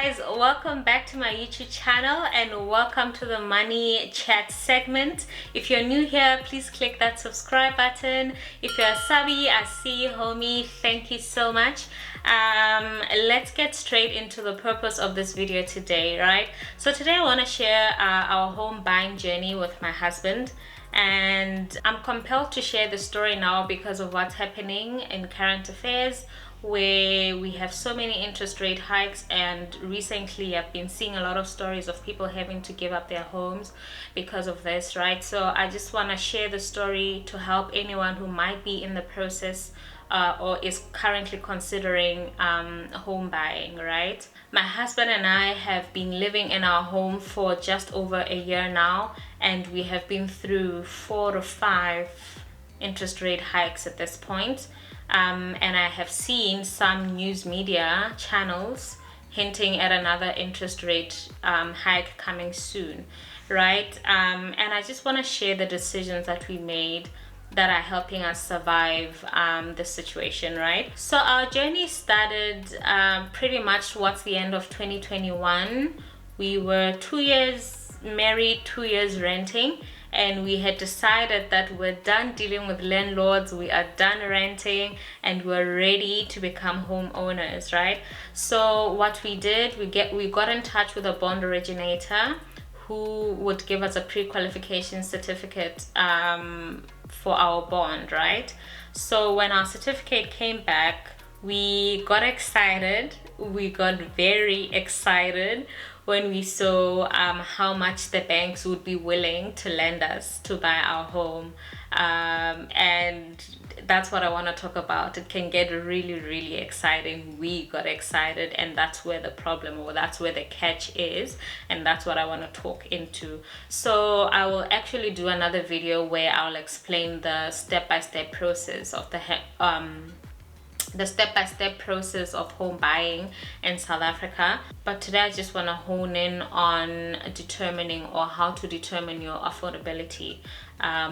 guys, welcome back to my YouTube channel and welcome to the money chat segment. If you're new here, please click that subscribe button. If you're a subby, I see you, homie, thank you so much. Let's get straight into the purpose of this video today, right? So today I want to share our home buying journey with my husband. And I'm compelled to share the story now because of what's happening in current affairs, where we have so many interest rate hikes, and recently I've been seeing a lot of stories of people having to give up their homes because of this, right? So I just want to share the story to help anyone who might be in the process or is currently considering home buying, right? My husband and I have been living in our home for just over a year now, and we have been through 4 to 5 interest rate hikes at this point. And I have seen some news media channels hinting at another interest rate hike coming soon, right? And I just want to share the decisions that we made that are helping us survive the situation, right? So our journey started pretty much towards the end of 2021. We were 2 years married, 2 years renting, and we had decided that we're done dealing with landlords, we are done renting, and we're ready to become homeowners, right? So what we did, we got in touch with a bond originator who would give us a pre-qualification certificate for our bond, right? So when our certificate came back, we got excited. We got very excited when we saw how much the banks would be willing to lend us to buy our home. And that's what I want to talk about. It can get really, really exciting. We got excited, and that's where the problem, or that's where the catch is, and that's what I want to talk into. So I will actually do another video where I'll explain the step-by-step process of the step-by-step process of home buying in South Africa. But today I just want to hone in on determining, or how to determine, your affordability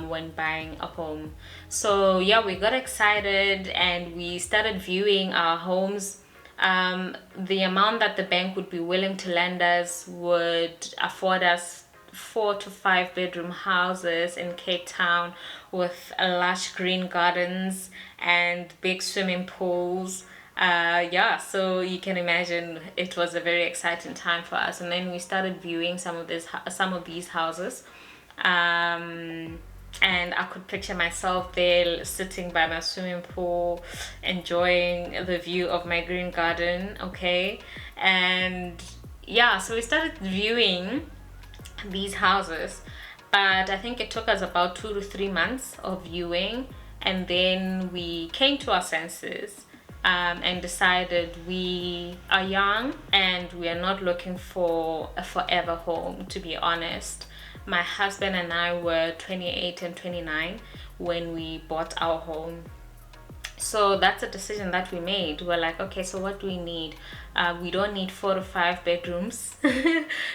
when buying a home. So yeah, we got excited and we started viewing our homes. The amount that the bank would be willing to lend us would afford us 4 to 5 bedroom houses in Cape Town with lush green gardens and big swimming pools. Yeah, so you can imagine it was a very exciting time for us. And then we started viewing some of these houses, and I could picture myself there sitting by my swimming pool, enjoying the view of my green garden. Okay, and yeah, so we started viewing these houses, but I think it took us about 2 to 3 months of viewing, and then we came to our senses and decided we are young and we are not looking for a forever home, to be honest. My husband and I were 28 and 29 when we bought our home. So that's a decision that we made. We're like, okay, so what do we need? We don't need 4 to 5 bedrooms.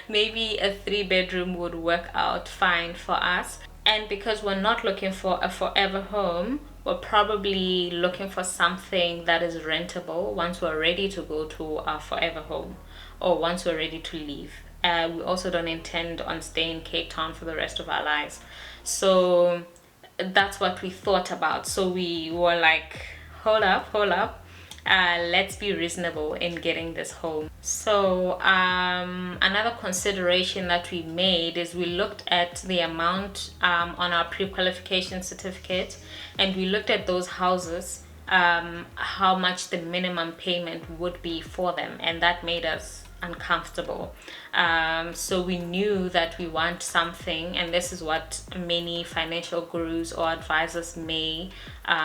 Maybe a 3-bedroom would work out fine for us. And because we're not looking for a forever home, we're probably looking for something that is rentable once we're ready to go to our forever home, or once we're ready to leave. We also don't intend on staying in Cape Town for the rest of our lives. So that's what we thought about. So we were like, hold up, let's be reasonable in getting this home. So another consideration that we made is we looked at the amount on our pre-qualification certificate, and we looked at those houses, how much the minimum payment would be for them, and that made us uncomfortable. So we knew that we want something, and this is what many financial gurus or advisors may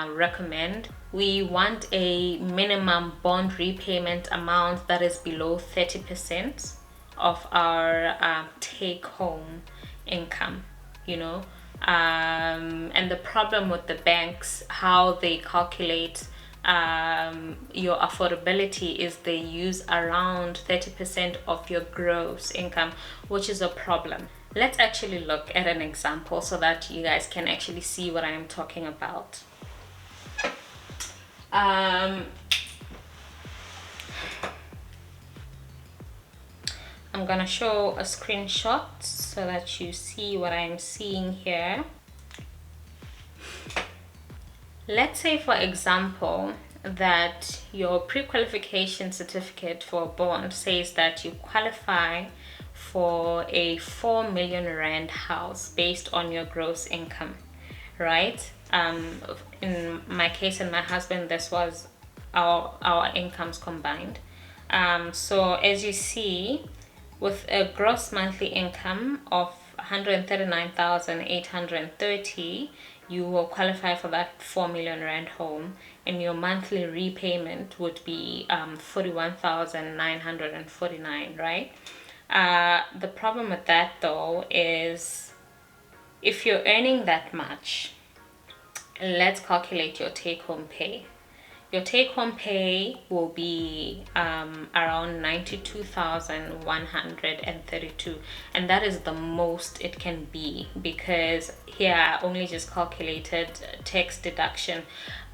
recommend. We want a minimum bond repayment amount that is below 30% of our take-home income, you know. And the problem with the banks, how they calculate your affordability, is they use around 30% of your gross income, which is a problem. Let's actually look at an example so that you guys can actually see what I am talking about. I'm gonna show a screenshot so that you see what I'm seeing here. Let's say, for example, that your pre-qualification certificate for a bond says that you qualify for a 4 million rand house based on your gross income, right? In my case and my husband, this was our incomes combined. So as you see, with a gross monthly income of 139,830, you will qualify for that 4 million rand home, and your monthly repayment would be 41,949, right? The problem with that though is, if you're earning that much, let's calculate your take-home pay. Your take-home pay will be around 92,132, and that is the most it can be, because here I only just calculated tax deduction,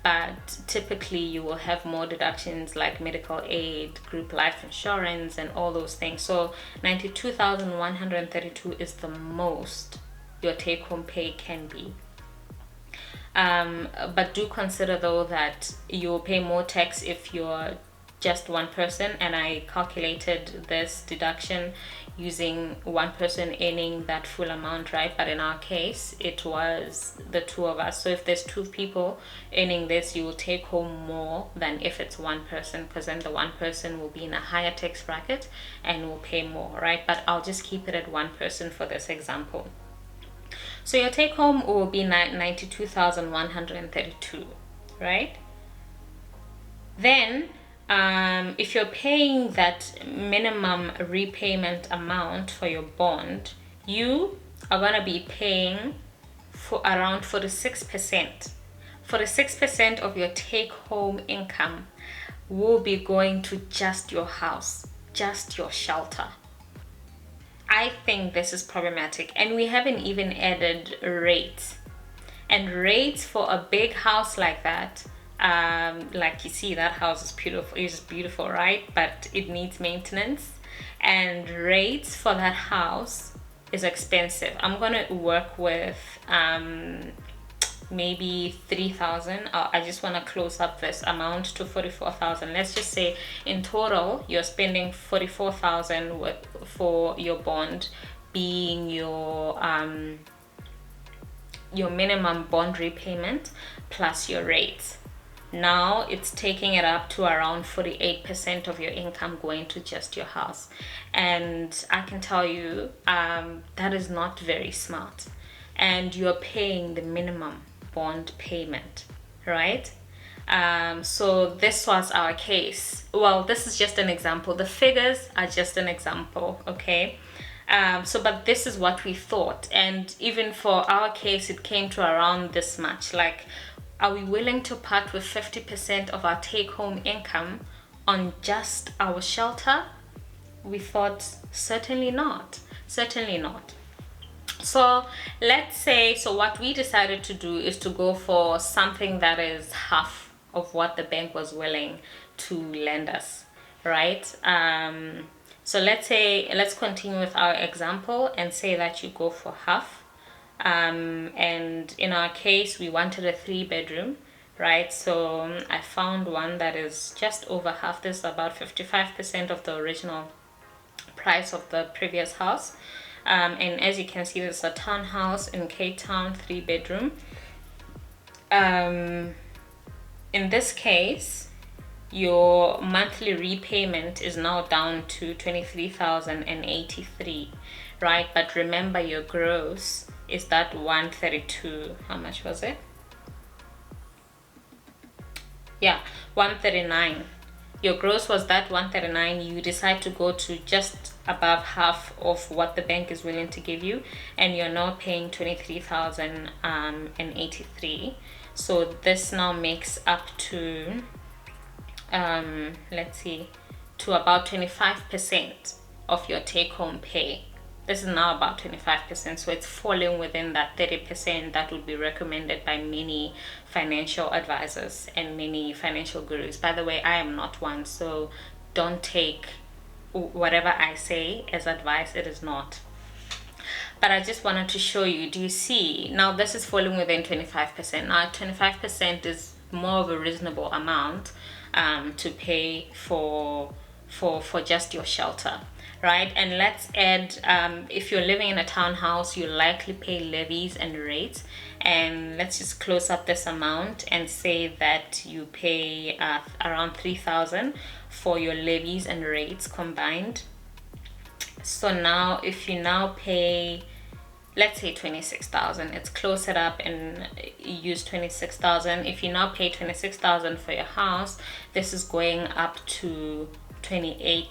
but typically you will have more deductions like medical aid, group life insurance, and all those things. So 92,132 is the most your take-home pay can be. But do consider though that you'll pay more tax if you're just one person, and I calculated this deduction using one person earning that full amount, right? But in our case it was the two of us, so if there's two people earning this, you will take home more than if it's one person, because then the one person will be in a higher tax bracket and will pay more, right? But I'll just keep it at one person for this example. So your take home will be 92,132, right? Then if you're paying that minimum repayment amount for your bond, you are going to be paying for around 46%. 46% of your take home income will be going to just your house, just your shelter. I think this is problematic, and we haven't even added rates. And rates for a big house like that, like you see, that house is beautiful, right? But it needs maintenance, and rates for that house is expensive. I'm gonna work with maybe 3,000. I just want to close up this amount to 44,000. Let's just say in total you're spending 44,000 for your bond, being your minimum bond repayment plus your rates. Now it's taking it up to around 48% of your income going to just your house, and I can tell you that is not very smart, and you're paying the minimum bond payment, right? So this was our case. Well, this is just an example. The figures are just an example, okay? But this is what we thought, and even for our case it came to around this much. Like, are we willing to part with 50% of our take-home income on just our shelter? We thought certainly not, certainly not. So let's say, so what we decided to do is to go for something that is half of what the bank was willing to lend us, right? So let's continue with our example and say that you go for half. And in our case we wanted a 3-bedroom, right? So I found one that is just over half. This is about 55% of the original price of the previous house. And as you can see, this is a townhouse in Cape Town, 3-bedroom. In this case, your monthly repayment is now down to 23,083, right? But remember, your gross is that 132. How much was it? Yeah, 139. Your gross was that 139. You decide to go to just above half of what the bank is willing to give you, and you're now paying 23,083. So this now makes up to let's see, to about 25% of your take-home pay. This is now about 25%, so it's falling within that 30% that would be recommended by many financial advisors and many financial gurus. By the way, I am not one, so don't take whatever I say as advice, it is not. But I just wanted to show you, do you see? Now this is falling within 25%. Now 25% is more of a reasonable amount to pay for just your shelter, right? And let's add, if you're living in a townhouse, you likely pay levies and rates. And let's just close up this amount and say that you pay around 3,000 for your levies and rates combined. So now if you now pay, let's say 26,000, let's close it up and use 26,000. If you now pay 26,000 for your house, this is going up to 28%.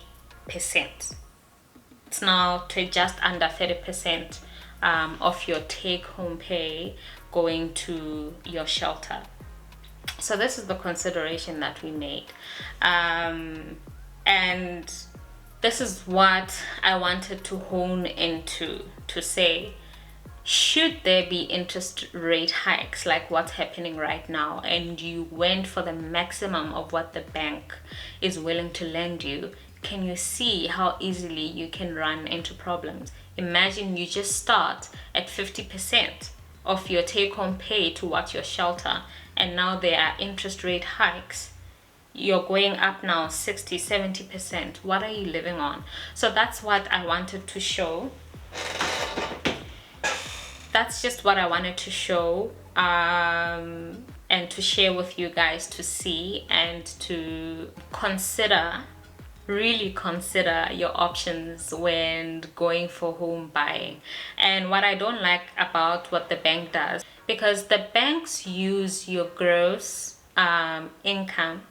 It's now to just under 30% of your take-home pay going to your shelter. So this is the consideration that we made, and this is what I wanted to hone into, to say, should there be interest rate hikes like what's happening right now, and you went for the maximum of what the bank is willing to lend you, can you see how easily you can run into problems? Imagine you just start at 50% of your take-home pay towards your shelter, and now there are interest rate hikes. You're going up now 60-70%. What are you living on? So that's what I wanted to show. That's just what I wanted to show, and to share with you guys to see and to consider, really consider your options when going for home buying. And what I don't like about what the bank does, because the banks use your gross income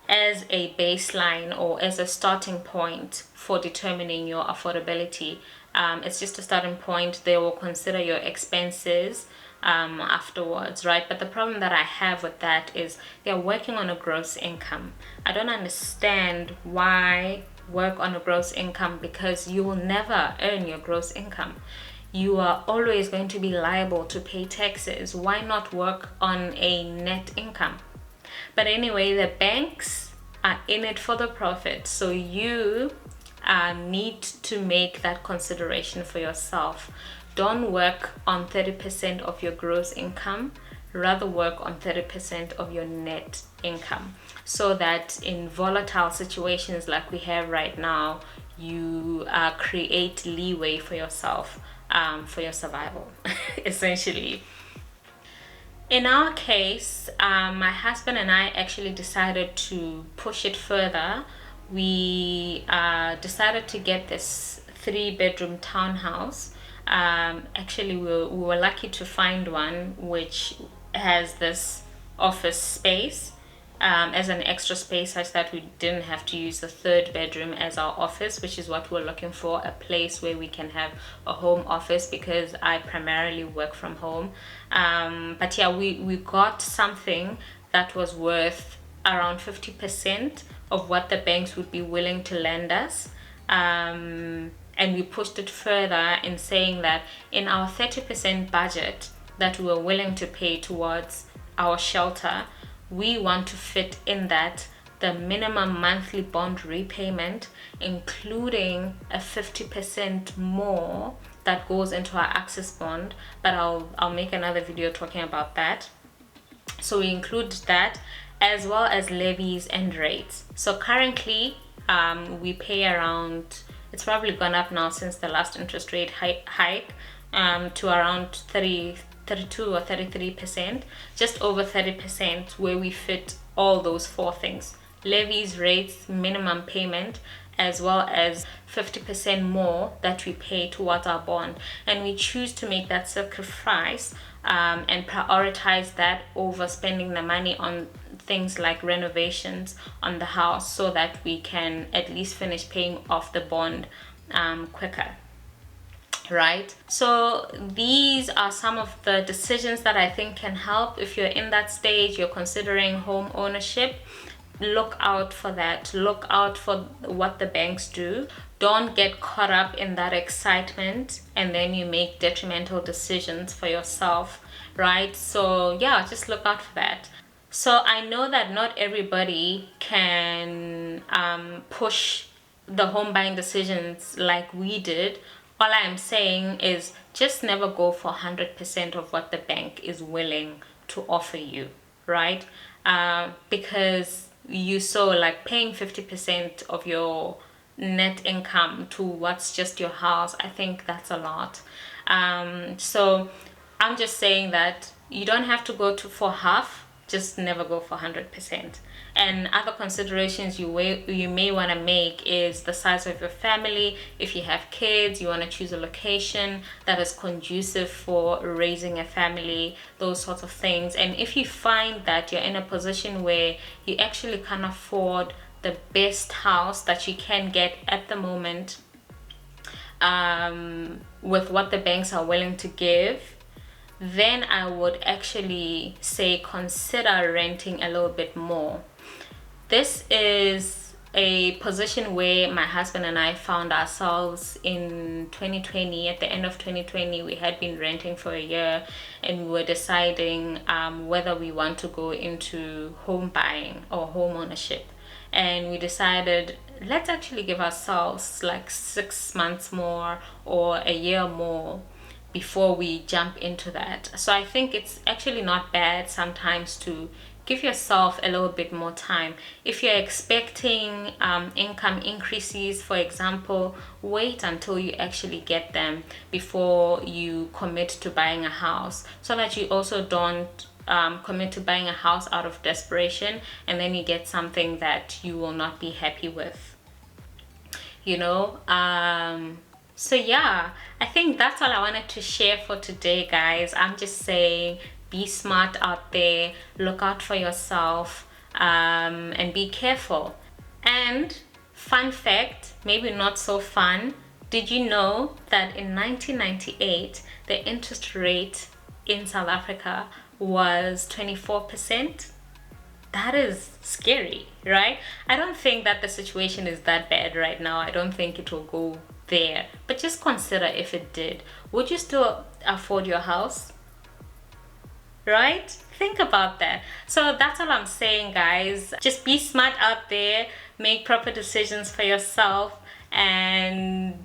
as a baseline or as a starting point for determining your affordability. It's just a starting point. They will consider your expenses afterwards, right? But the problem that I have with that is they're working on a gross income. I don't understand why work on a gross income, because you will never earn your gross income. You are always going to be liable to pay taxes. Why not work on a net income? But anyway, the banks are in it for the profit, so you need to make that consideration for yourself. Don't work on 30% of your gross income, rather work on 30% of your net income, so that in volatile situations like we have right now, you create leeway for yourself, for your survival, essentially. In our case, my husband and I actually decided to push it further. We decided to get this 3-bedroom townhouse. Actually, we were lucky to find one which has this office space as an extra space, such that we didn't have to use the 3rd bedroom as our office, which is what we're looking for, a place where we can have a home office, because I primarily work from home. But yeah, we got something that was worth around 50% of what the banks would be willing to lend us. And we pushed it further in saying that in our 30% budget that we were willing to pay towards our shelter, we want to fit in that the minimum monthly bond repayment, including a 50% more that goes into our access bond. But I'll make another video talking about that. So we include that, as well as levies and rates. So currently we pay around, it's probably gone up now since the last interest rate hike, to around 32 or 33%, just over 30%, where we fit all those 4 things: levies, rates, minimum payment, as well as 50% more that we pay towards our bond. And we choose to make that sacrifice and prioritize that over spending the money on things like renovations on the house, so that we can at least finish paying off the bond quicker. Right? So these are some of the decisions that I think can help. If you're in that stage, you're considering home ownership, look out for that. Look out for what the banks do. Don't get caught up in that excitement and then you make detrimental decisions for yourself, right? So yeah, just look out for that. So I know that not everybody can push the home buying decisions like we did, all I'm saying is just never go for 100% of what the bank is willing to offer you, right? Because you saw like paying 50% of your net income to what's just your house. I think that's a lot. So I'm just saying that you don't have to go to for half, just never go for 100%. And other considerations you may want to make is the size of your family. If you have kids, you want to choose a location that is conducive for raising a family, those sorts of things. And if you find that you're in a position where you actually can't afford the best house that you can get at the moment, with what the banks are willing to give, then I would actually say consider renting a little bit more. This is a position where my husband and I found ourselves in 2020. At the end of 2020, we had been renting for a year, and we were deciding whether we want to go into home buying or home ownership. And we decided, let's actually give ourselves like 6 months more or a year more before we jump into that. So I think it's actually not bad sometimes to give yourself a little bit more time. If you're expecting income increases, for example, wait until you actually get them before you commit to buying a house, so that you also don't commit to buying a house out of desperation and then you get something that you will not be happy with, you know. So yeah, I think that's all I wanted to share for today, guys. I'm just saying, be smart out there, look out for yourself, and be careful. And fun fact, maybe not so fun, did you know that in 1998 the interest rate in South Africa was 24%? That is scary, right? I don't think that the situation is that bad right now. I don't think it will go there, but just consider if it did. Would you still afford your house? Right? Think about that. So that's all I'm saying, guys. Just be smart out there, make proper decisions for yourself, and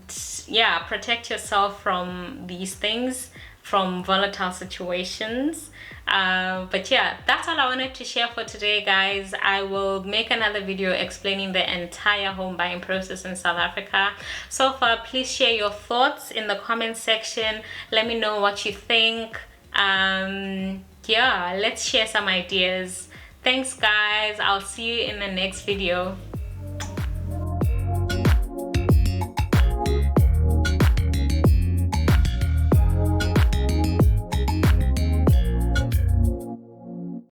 yeah, protect yourself from these things, from volatile situations. But yeah, that's all I wanted to share for today, guys. I will make another video explaining the entire home buying process in South Africa. So far, please share your thoughts in the comment section. Let me know what you think. Yeah, let's share some ideas. Thanks, guys. I'll see you in the next video.